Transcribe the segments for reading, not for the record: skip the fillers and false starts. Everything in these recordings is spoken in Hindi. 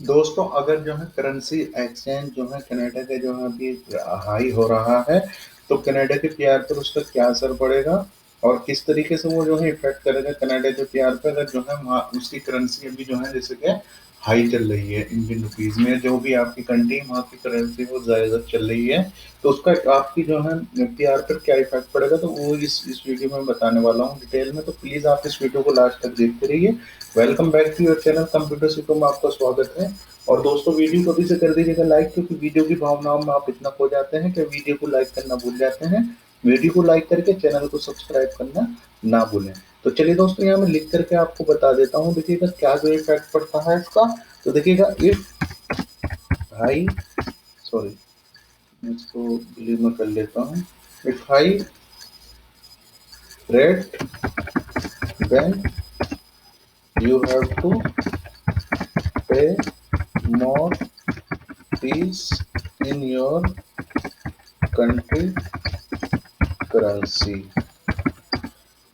दोस्तों अगर जो है करेंसी एक्सचेंज जो है कनाडा के जो है अभी हाई हो रहा है, तो कनाडा के पीआर पर उसका क्या असर पड़ेगा और किस तरीके से वो जो है इफेक्ट करेगा कनाडा के पीआर पर, अगर जो है वहाँ उसकी करेंसी अभी जो है जैसे कि हाई चल रही है इंडियन रुपीज में, जो भी आपकी कंट्री वहाँ की करेंसी वो ज्यादा चल रही है, तो उसका आपकी जो है पीआर पर क्या इफेक्ट पड़ेगा, तो वो इस वीडियो में बताने वाला हूँ डिटेल में। तो प्लीज आप इस वीडियो को लास्ट तक देखते रहिए। Welcome back to your channel computer सीखो में आपका स्वागत है। और दोस्तों वीडियो को अभी से कर दीजिएगा लाइक, क्योंकि वीडियो की भावनाओं में आप इतना खो जाते हैं कि वीडियो को लाइक करना भूल जाते हैं। वीडियो को लाइक करके चैनल को सब्सक्राइब करना ना भूलें। तो चलिए दोस्तों, यहाँ मैं लिख करके आपको बता देता हूँ। देखिएगा क्या जो इफेक्ट पड़ता है इसका। तो देखिएगा इफ हाई, सॉरी इसको डिलीट में कर लेता हूँ। If high rate, then you have to pay more fees in your country currency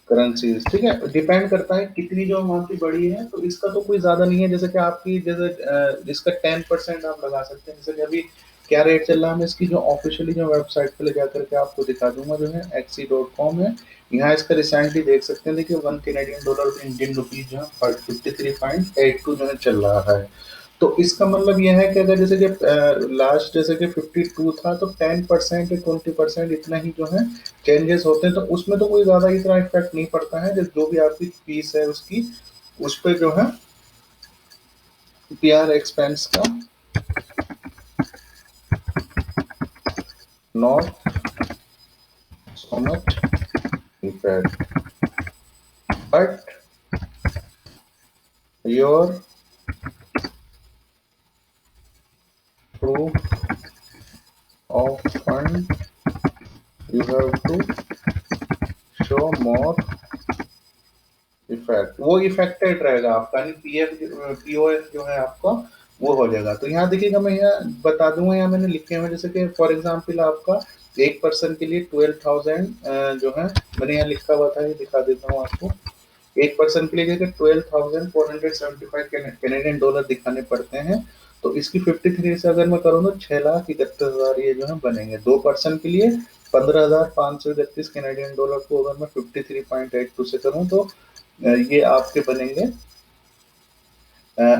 currencies. ठीक है, डिपेंड करता है कितनी जो अमाउंट की बड़ी है, तो इसका तो कोई ज्यादा नहीं है। जैसे कि आपकी जैसे इसका 10% आप लगा सकते हैं। जैसे कि अभी क्या रेट चल रहा है, मैं इसकी जो ऑफिशियली जो वेबसाइट पे ले जाकर के आपको दिखा दूंगा, जो है XE.com है। यहाँ इसका रिसेंटली देख सकते हैं। देखिए $1 इंडियन रुपीज जो है 53.82 जो है चल रहा है। तो इसका मतलब यह है कि अगर जैसे कि लास्ट जैसे कि 52 था, तो 10% या 20% इतना ही जो है चेंजेस होते हैं। तो उसमें तो कोई ज्यादा इतना इफेक्ट नहीं पड़ता है। जो भी आपकी फीस है उसकी, उस पर जो है पीआर एक्सपेंस का not so much effect, but your proof of fund you have to show more effect. वो इफेक्टेड रहेगा आपका, यानी पीओएफ जो है आपका वो हो जाएगा। तो यहाँ देखिएगा, मैं यहाँ बता दूंगा, यहाँ मैंने लिखे हुए जैसे कि फॉर एग्जांपल आपका एक पर्सन के लिए 12,000 जो है मैंने यहाँ लिखा हुआ था, ये दिखा देता हूँ आपको। एक पर्सन के लिए 12,475 कैनेडियन डॉलर दिखाने पड़ते हैं। तो इसकी 53 से अगर मैं करूँ तो 6,31,000 ये जो है बनेंगे। दो पर्सन के लिए 15,531 कैनेडियन डॉलर को अगर मैं 53.82 से करूँ, तो ये आपके बनेंगे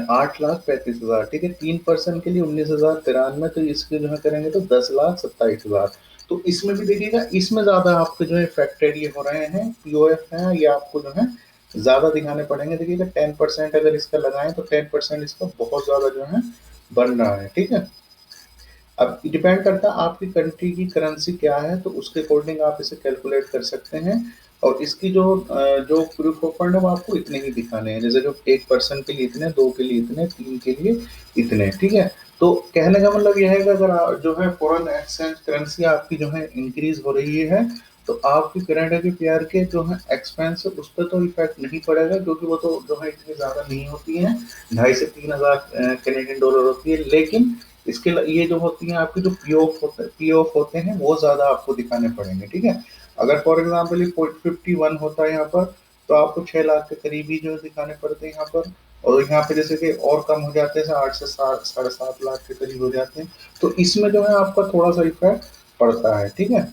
8,35,000। ठीक है, 3% के लिए 19,093। तो इसके जो है करेंगे तो 10,27,000। तो इसमें भी देखिएगा, इसमें ज्यादा आपके जो है इफेक्टेड ये हो रहे हैं, पीओएफ है, ये आपको जो है ज्यादा दिखाने पड़ेंगे। देखिएगा 10% अगर इसका लगाएं, तो 10% इसका बहुत ज्यादा जो है बन रहा है। ठीक है, अब डिपेंड करता है आपकी कंट्री की करेंसी क्या है, तो उसके अकॉर्डिंग आप इसे कैलकुलेट कर सकते हैं। और इसकी जो प्रूफ ऑफ फंड है वो आपको इतने ही दिखाने हैं। जैसे जो एक पर्सन के लिए इतने, दो के लिए इतने, तीन के लिए इतने। ठीक है, तो कहने का मतलब यह है कि अगर जो है फॉरेन एक्सचेंज करेंसी आपकी जो है इंक्रीज हो रही है, तो आपकी कनाडा के पीआर के जो है एक्सपेंस उस पर तो इफेक्ट नहीं पड़ेगा, क्योंकि वो तो जो है इतनी ज्यादा नहीं होती है। 2,500 से 3,000 कैनेडियन डॉलर होती है। लेकिन इसके ये जो होती हैं आपकी जो पी ऑफ होते हैं, वो ज्यादा आपको दिखाने पड़ेंगे। ठीक है, अगर फॉर एग्जाम्पल ये 51 होता है यहाँ पर, तो आपको 6 लाख के करीब ही जो दिखाने पड़ते हैं यहाँ पर। और यहाँ पे जैसे कि और कम हो जाते हैं, 8 से 7.5 लाख के करीब हो जाते हैं। तो इसमें जो है आपका थोड़ा सा इफेक्ट पड़ता है। ठीक है,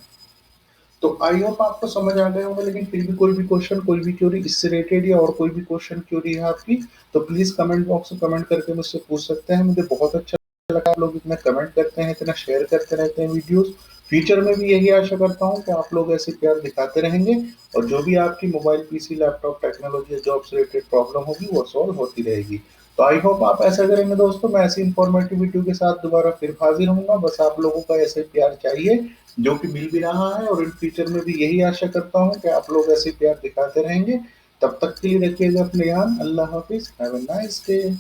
तो आई होप आपको समझ आ गए होंगे। लेकिन फिर भी कोई भी क्वेश्चन, कोई भी क्यूरी इससे रिलेटेड या और कोई भी क्वेश्चन क्यूरी है आपकी, तो प्लीज कमेंट बॉक्स में कमेंट करके मुझसे पूछ सकते हैं। मुझे बहुत अच्छा लगा आप लोग इतना कमेंट करते हैं, इतना शेयर करते रहते हैं वीडियोस। फ्यूचर में भी यही आशा करता हूँ कि आप लोग ऐसे प्यार दिखाते रहेंगे, और जो भी आपकी मोबाइल, पीसी, लैपटॉप, टेक्नोलॉजी या जॉब से रिलेटेड प्रॉब्लम होगी वो सॉल्व होती रहेगी। तो आई होप आप ऐसा करेंगे दोस्तों। मैं ऐसी इंफॉर्मेटिव वीडियो के साथ दोबारा फिर हाजिर होऊंगा। बस आप लोगों का ऐसे प्यार चाहिए, जो कि मिल भी रहा है, और इन फ्यूचर में भी यही आशा करता हूँ कि आप लोग ऐसे प्यार दिखाते रहेंगे। तब तक के लिए रखिएगा अपने ध्यान। अल्लाह हाफिज, हैव अ नाइस डे।